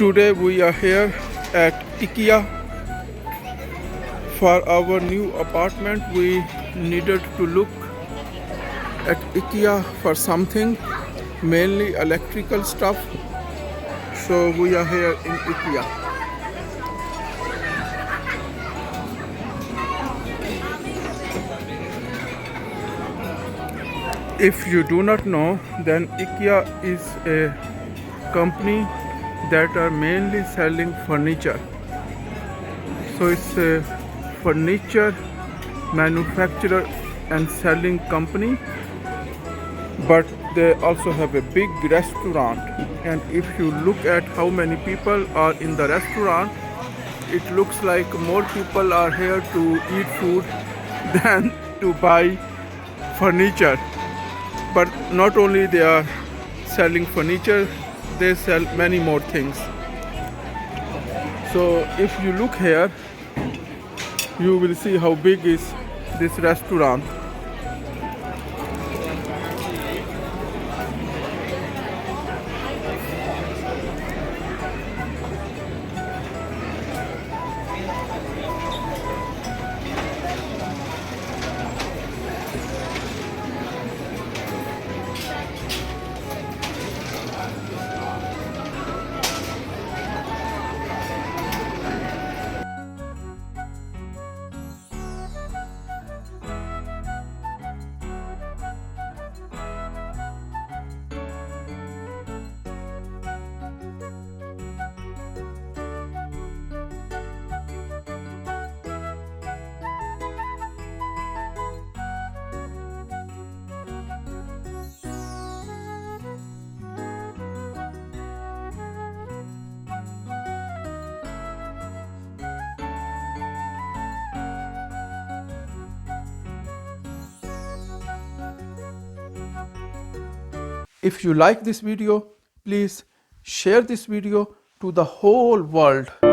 Today we are here at IKEA for our new apartment. We needed to look at IKEA for something, mainly electrical stuff. So we are here in IKEA. If you do not know, then IKEA is a company that are mainly selling furniture. So it's a furniture manufacturer and selling company, but they also have a big restaurant. And if you look at how many people are in the restaurant, it looks like more people are here to eat food than to buy furniture. But not only they are selling furniture, they sell many more things. So if you look here, you will see how big is this restaurant. If you like this video, please share this video to the whole world.